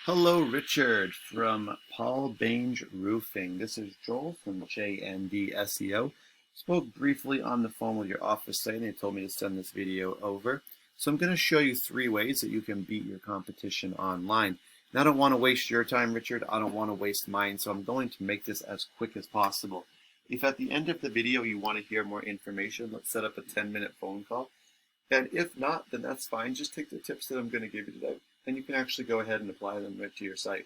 Hello, Richard from Paul Bange Roofing. This is Joel from JND SEO. Spoke briefly on the phone with your office site and they told me to send this video over. So I'm going to show you 3 ways that you can beat your competition online. And I don't want to waste your time, Richard. I don't want to waste mine. So I'm going to make this as quick as possible. If at the end of the video you want to hear more information, let's set up a 10-minute phone call. And if not, then that's fine. Just take the tips that I'm going to give you today, and you can actually go ahead and apply them right to your site.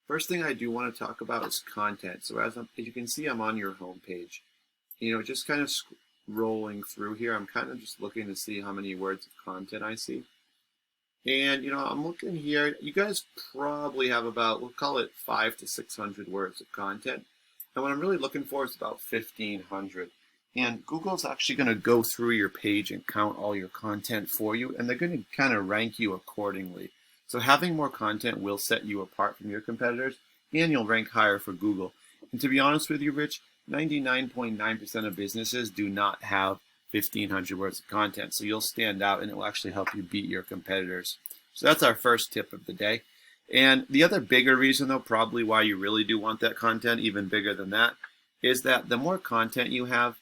First thing I do want to talk about is content. So as you can see, I'm on your home page. Just kind of scrolling through here, I'm kind of just looking to see how many words of content I see. And, I'm looking here. You guys probably have about, we'll call it 500 to 600 words of content. And what I'm really looking for is about 1,500. And Google's actually going to go through your page and count all your content for you, and they're going to kind of rank you accordingly. So having more content will set you apart from your competitors, and you'll rank higher for Google. And to be honest with you, Rich, 99.9% of businesses do not have 1,500 words of content. So you'll stand out, and it will actually help you beat your competitors. So that's our first tip of the day. And the other bigger reason, though, probably why you really do want that content, even bigger than that, is that the more content you have,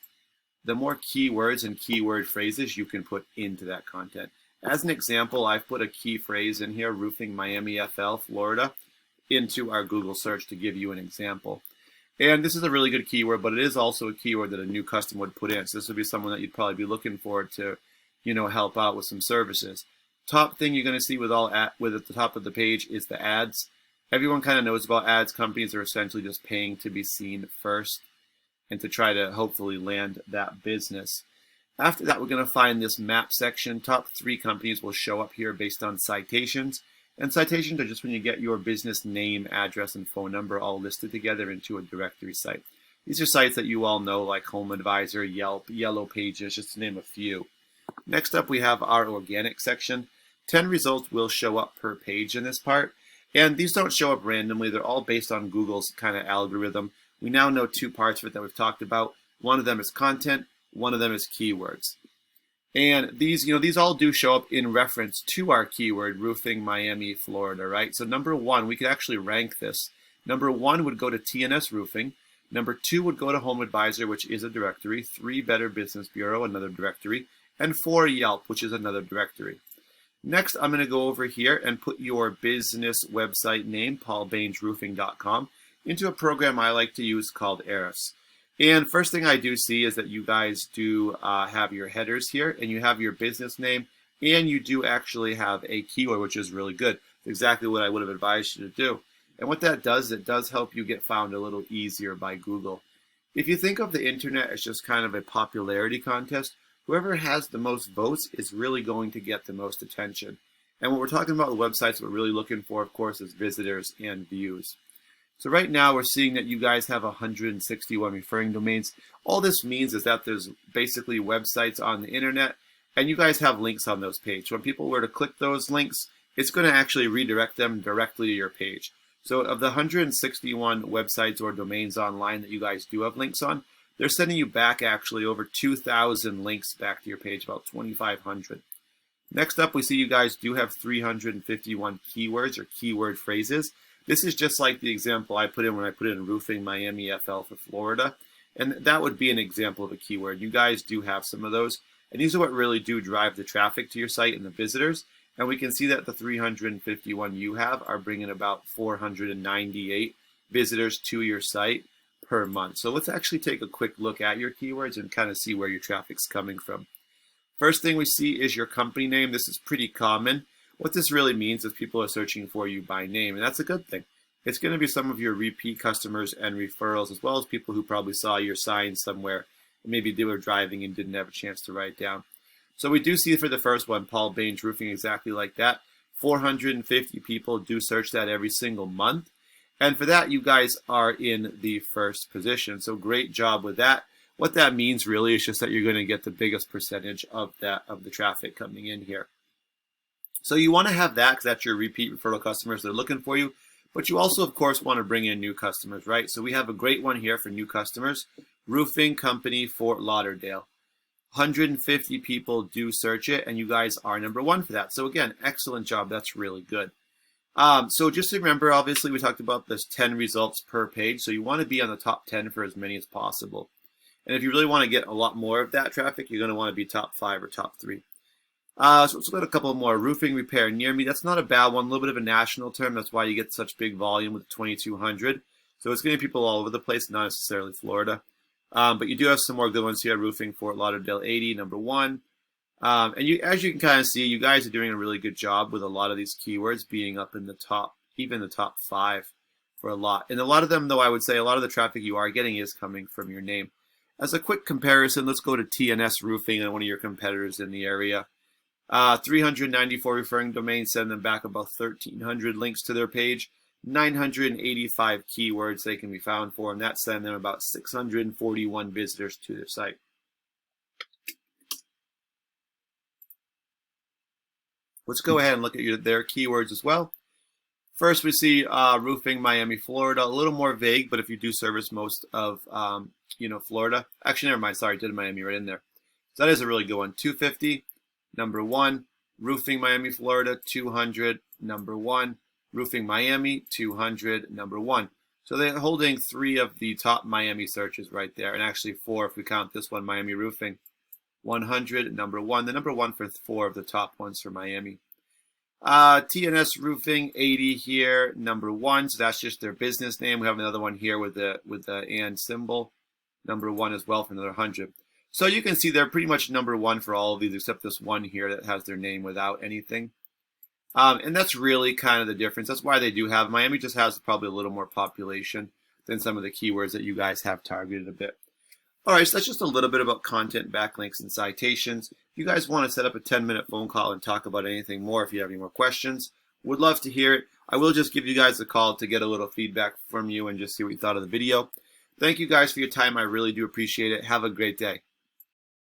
the more keywords and keyword phrases you can put into that content. As an example, I've put a key phrase in here, roofing Miami FL, Florida, into our Google search to give you an example. And this is a really good keyword, but it is also a keyword that a new customer would put in. So this would be someone that you'd probably be looking for to, help out with some services. Top thing you're going to see with at the top of the page is the ads. Everyone kind of knows about ads. Companies are essentially just paying to be seen first and to try to hopefully land that business. After that, we're going to find this map section. Top 3 companies will show up here based on citations. And citations are just when you get your business name, address, and phone number all listed together into a directory site. These are sites that you all know, like Home Advisor, Yelp, Yellow Pages, just to name a few. Next up, we have our organic section. 10 results will show up per page in this part. And these don't show up randomly. They're all based on Google's kind of algorithm. We now know 2 parts of it that we've talked about. One of them is content, one of them is keywords. And these all do show up in reference to our keyword, roofing Miami, Florida, right? So number 1, we could actually rank this. Number 1 would go to TNS Roofing. Number 2 would go to Home Advisor, which is a directory. 3, Better Business Bureau, another directory. And 4, Yelp, which is another directory. Next, I'm going to go over here and put your business website name, paulbangeroofing.com, into a program I like to use called Eris. And first thing I do see is that you guys do have your headers here, and you have your business name, and you do actually have a keyword, which is really good. It's exactly what I would have advised you to do. And what that does, it does help you get found a little easier by Google. If you think of the internet as just kind of a popularity contest, whoever has the most votes is really going to get the most attention. And what we're talking about with websites, we're really looking for, of course, is visitors and views. So right now we're seeing that you guys have 161 referring domains. All this means is that there's basically websites on the internet, and you guys have links on those pages. When people were to click those links, it's going to actually redirect them directly to your page. So of the 161 websites or domains online that you guys do have links on, they're sending you back actually over 2,000 links back to your page, about 2,500. Next up, we see you guys do have 351 keywords or keyword phrases. This is just like the example I put in when I put in roofing Miami FL for Florida. And that would be an example of a keyword. You guys do have some of those. And these are what really do drive the traffic to your site and the visitors. And we can see that the 351 you have are bringing about 498 visitors to your site per month. So let's actually take a quick look at your keywords and kind of see where your traffic's coming from. First thing we see is your company name. This is pretty common. What this really means is people are searching for you by name, and that's a good thing. It's going to be some of your repeat customers and referrals, as well as people who probably saw your sign somewhere, and maybe they were driving and didn't have a chance to write down. So we do see for the first one, Paul Bange Roofing, exactly like that. 450 people do search that every single month. And for that, you guys are in the first position. So great job with that. What that means really is just that you're going to get the biggest percentage of the traffic coming in here. So you want to have that because that's your repeat referral customers. They're looking for you. But you also, of course, want to bring in new customers, right? So we have a great one here for new customers. Roofing Company Fort Lauderdale. 150 people do search it, and you guys are number 1 for that. So again, excellent job. That's really good. So just remember, obviously, we talked about this 10 results per page. So you want to be on the top 10 for as many as possible. And if you really want to get a lot more of that traffic, you're going to want to be top 5 or top 3. So let's look at a couple more. Roofing repair near me. That's not a bad one. A little bit of a national term. That's why you get such big volume with 2,200. So it's getting people all over the place, not necessarily Florida. But you do have some more good ones here. Roofing Fort Lauderdale 80, number 1. And as you can kind of see, you guys are doing a really good job with a lot of these keywords being up in the top, even the top 5 for a lot. And a lot of them, though, I would say a lot of the traffic you are getting is coming from your name. As a quick comparison, let's go to TNS Roofing and one of your competitors in the area. 394 referring domains, send them back about 1,300 links to their page. 985 keywords they can be found for, and that send them about 641 visitors to their site. Let's go ahead and look at their keywords as well. First, we see roofing Miami, Florida. A little more vague, but if you do service most of Florida, actually, never mind. Sorry, did Miami right in there. So that is a really good one. 250, number 1. Roofing Miami, Florida, 200, number 1. Roofing Miami, 200, number 1. So they're holding 3 of the top Miami searches right there, and actually 4 if we count this one, Miami Roofing. 100, number 1. The number 1 for 4 of the top ones for Miami. TNS Roofing 80 here, number 1. So that's just their business name. We have another one here with the and symbol, number 1 as well for another 100. So you can see they're pretty much number 1 for all of these except this one here that has their name without anything. And that's really kind of the difference. That's why they do have Miami just has probably a little more population than some of the keywords that you guys have targeted a bit. All right, so that's just a little bit about content, backlinks, and citations. If you guys want to set up a 10-minute phone call and talk about anything more, if you have any more questions, would love to hear it. I will just give you guys a call to get a little feedback from you and just see what you thought of the video. Thank you guys for your time. I really do appreciate it. Have a great day.